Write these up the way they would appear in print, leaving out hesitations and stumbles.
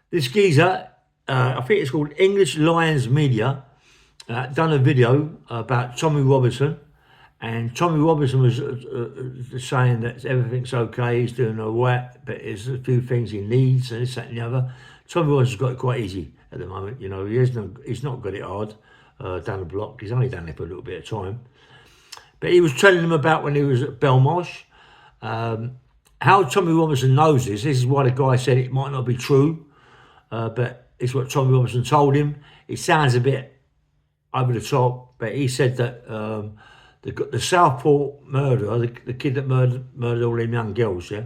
This geezer, I think it's called English Lions Media, done a video about Tommy Robinson, and Tommy Robinson was saying that everything's okay, he's doing all right, but there's a few things he needs, and this, that, and the other. Tommy Robinson's got it quite easy at the moment, you know. He's not got it hard down the block. He's only done it for a little bit of time. But he was telling them about when he was at Belmarch. How Tommy Robinson knows this is why the guy said it might not be true, but it's what Tommy Robinson told him. It sounds a bit over the top, but he said that the Southport murderer, the kid that murdered all them young girls, yeah,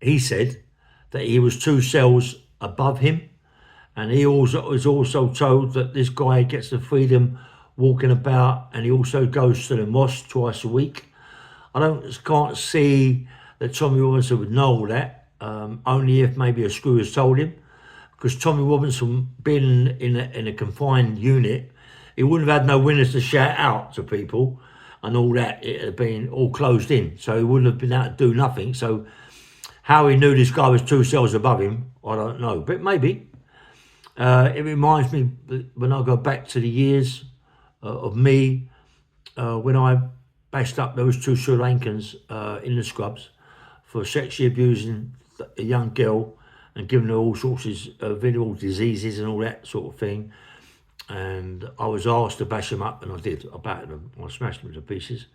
he said that he was 2 cells above him, and he also was also told that this guy gets the freedom walking about, and he also goes to the mosque twice a week. Can't see that Tommy Robinson would know all that, only if maybe a screw has told him. Because Tommy Robinson, being in a confined unit, he wouldn't have had no windows to shout out to people and all that. It had been all closed in, so he wouldn't have been able to do nothing. So how he knew this guy was 2 cells above him, I don't know. But maybe. It reminds me when I go back to the years of me, when I bashed up those 2 Sri Lankans in the scrubs for sexually abusing a young girl and giving her all sorts of venereal diseases and all that sort of thing. And I was asked to bash them up, and I did. I battered them. I smashed them to pieces.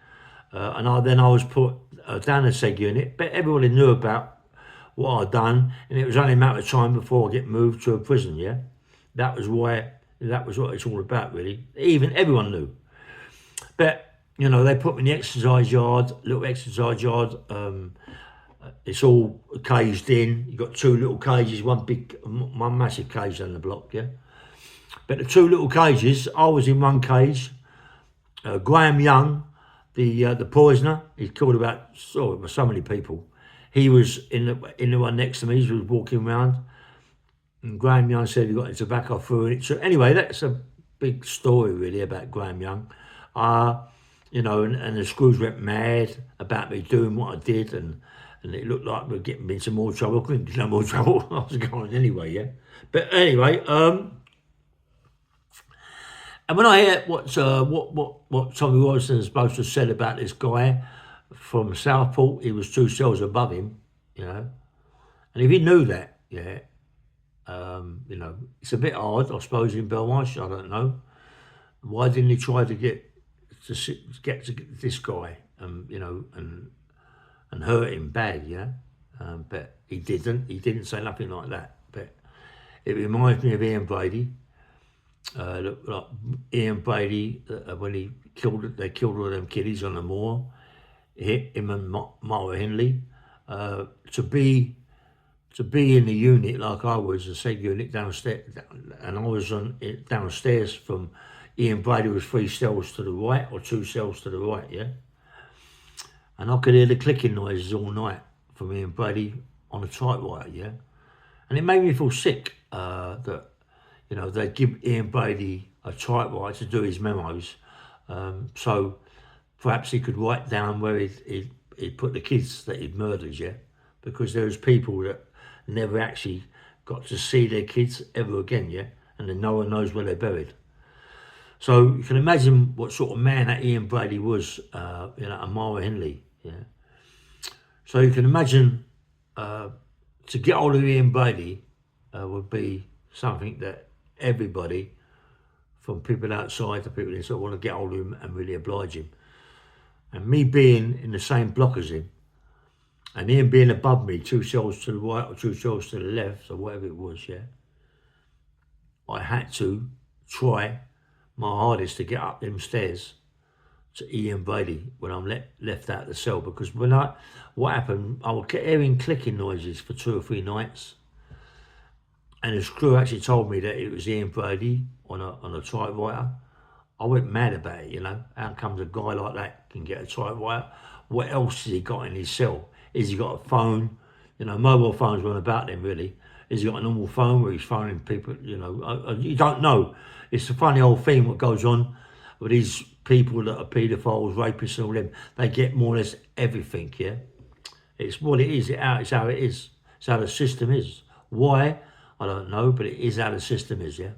Then I was put down a seg unit, but everybody knew about what I'd done, and it was only a matter of time before I get moved to a prison, yeah? That was what it's all about, really. Everyone knew. But, you know, they put me in the exercise yard, little exercise yard. It's all caged in. You've got 2 little cages, one massive cage down the block, yeah? But the 2 little cages, I was in one cage. Graham Young, the poisoner, he killed about so many people. He was in the one next to me. He was walking around, and Graham Young said he got his tobacco through it. So anyway, that's a big story really about Graham Young. You know, and the screws went mad about me doing what I did, and it looked like we were getting me into more trouble. I couldn't get no more trouble. I was going anyway, yeah. But anyway, and when I hear what Tommy Robinson is supposed to have said about this guy from Southport, he was 2 cells above him, you know. And if he knew that, yeah, you know, it's a bit hard, I suppose, in Belmarch. I don't know. Why didn't he try to get to this guy, you know, and hurt him bad, yeah? But he didn't. He didn't say nothing like that. But it reminds me of Ian Brady. Like Ian Brady, when they killed all them kiddies on the moor, him and Mara Hindley, to be in the unit like I was, a seg unit downstairs, and I was downstairs from Ian Brady was 3 cells to the right or 2 cells to the right, yeah. And I could hear the clicking noises all night from Ian Brady on a typewriter, yeah. And it made me feel sick that, you know, they'd give Ian Brady a typewriter to do his memos, so perhaps he could write down where he'd put the kids that he'd murdered, yeah? Because there was people that never actually got to see their kids ever again, yeah? And then no one knows where they're buried. So you can imagine what sort of man that Ian Brady was, you know, and Mara Hindley, yeah? So you can imagine to get hold of Ian Brady would be something that everybody, from people outside to people inside, want to get hold of him and really oblige him. And me being in the same block as him, and him being above me, 2 cells to the right or 2 cells to the left, or whatever it was, yeah, I had to try my hardest to get up them stairs to Ian Brady when I'm left out of the cell, because what happened, I would get hearing clicking noises for 2 or 3 nights, and his crew actually told me that it was Ian Brady on a typewriter. I went mad about it, you know. How comes a guy like that can get a typewriter? What else has he got in his cell? Has he got a phone? You know, mobile phones weren't about then, really. Has he got a normal phone where he's phoning people? You know, you don't know. It's a funny old thing what goes on with these people that are paedophiles, rapists and all them. They get more or less everything, yeah? It's what it is. It's how it is. It's how the system is. Why? I don't know, but it is how the system is, yeah?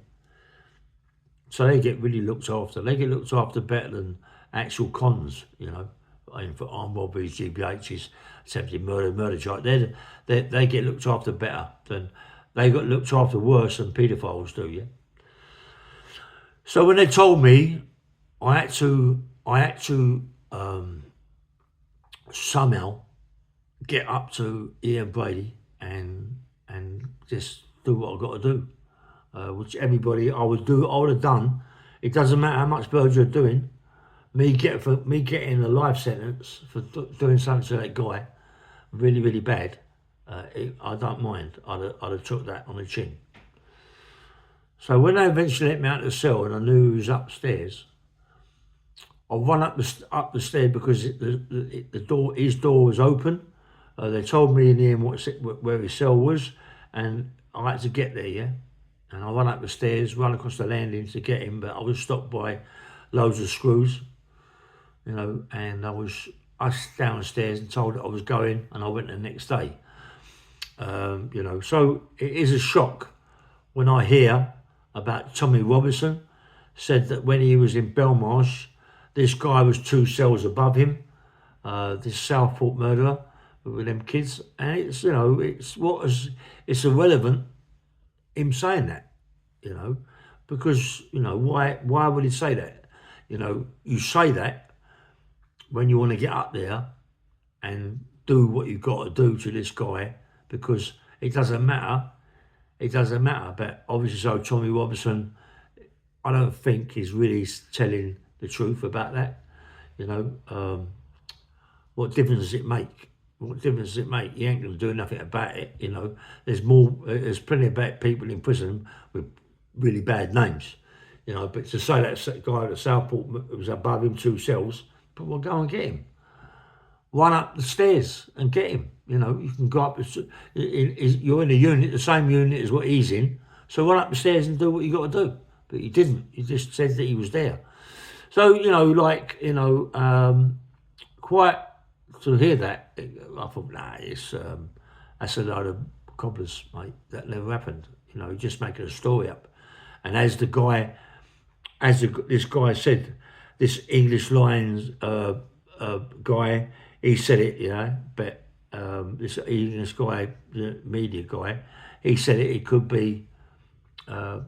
So they get really looked after. They get looked after better than actual cons, you know, for armed robberies, GBHs, attempted murder charge. They get looked after better than, they got looked after worse than paedophiles do, yeah? So when they told me, I had to somehow get up to Ian Brady and just do what I got to do, which everybody I would have done. It doesn't matter how much birds you're doing. Me getting a life sentence for doing something to that guy, really really bad. I don't mind. I'd have took that on the chin. So when they eventually let me out of the cell and I knew he was upstairs, I run up the stairs because his door was open. They told me in the end where his cell was, and I had to get there, yeah. And I run up the stairs, run across the landing to get him, but I was stopped by loads of screws, you know, and I was ushered downstairs and told that I was going, and I went the next day. You know, so it is a shock when I hear about Tommy Robinson, said that when he was in Belmarch, this guy was 2 cells above him, this Southport murderer with them kids, and it's, you know, it's irrelevant him saying that, you know, because, you know, why would he say that? You know, you say that when you want to get up there and do what you've got to do to this guy, because it doesn't matter. It doesn't matter. But obviously, so Tommy Robinson, I don't think he's really telling the truth about that. You know, what difference does it make? What difference does it make? He ain't going to do nothing about it. You know, there's plenty of bad people in prison with really bad names. You know, but to say that guy at Southport was above him 2 cells, but we'll go and get him. Run up the stairs and get him. You know, you can go up. You're in a unit, the same unit as what he's in. So run up the stairs and do what you got to do. But he didn't. He just said that he was there. So, you know, like, you know, quite to hear that, I thought, nah, that's a load of cobblers, mate. That never happened. You know, just making a story up. And as this guy said, this English Lions guy, he said it, you know, but this English guy, the media guy, he said it could be a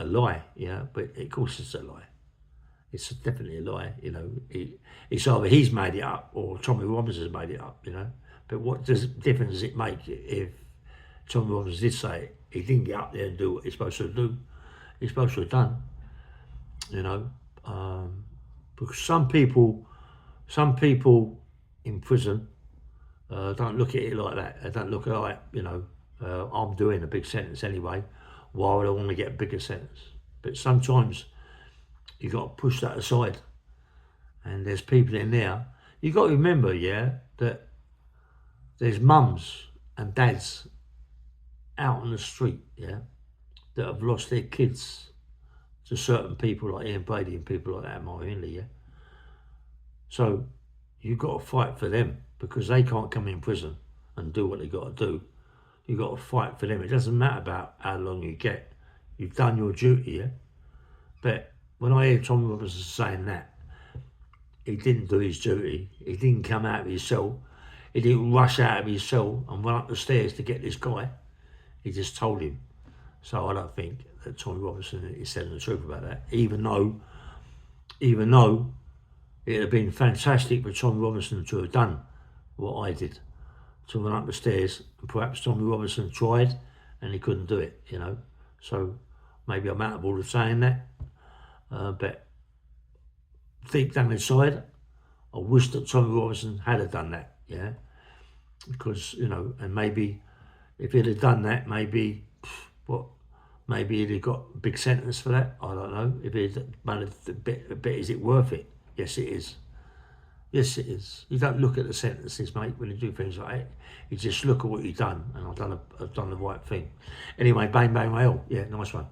lie, you know, but of course it's a lie. It's definitely a lie, you know. It's either he's made it up or Tommy Robinson's made it up, you know. But what difference does it make if Tommy Robinson did say it? He didn't get up there and do what he's supposed to do. He's supposed to have done, you know. Because some people in prison don't look at it like that. They don't look at it like, you know, I'm doing a big sentence anyway. Why would I want to get a bigger sentence? But sometimes you got to push that aside. And there's people in there. You got to remember, yeah, that there's mums and dads out on the street, yeah, that have lost their kids to certain people like Ian Brady and people like that, Murray Hindley, yeah. So you got to fight for them because they can't come in prison and do what they got to do. You got to fight for them. It doesn't matter about how long you get. You've done your duty, yeah. But when I hear Tommy Robinson saying that, he didn't do his duty. He didn't come out of his cell. He didn't rush out of his cell and run up the stairs to get this guy. He just told him. So I don't think that Tommy Robinson is telling the truth about that. Even though it would have been fantastic for Tommy Robinson to have done what I did, to run up the stairs, and perhaps Tommy Robinson tried and he couldn't do it, you know. So maybe I'm out of order saying that, but deep down inside, I wish that Tommy Robinson had have done that, yeah, because, you know, and maybe if he'd have done that, maybe he'd have got a big sentence for that. I don't know. If he'd done a bit, is it worth it? Yes, it is. Yes, it is. You don't look at the sentences, mate, when you do things like that. You just look at what you've done, and I've done the right thing. Anyway, bang, bang, rail. Yeah, nice one.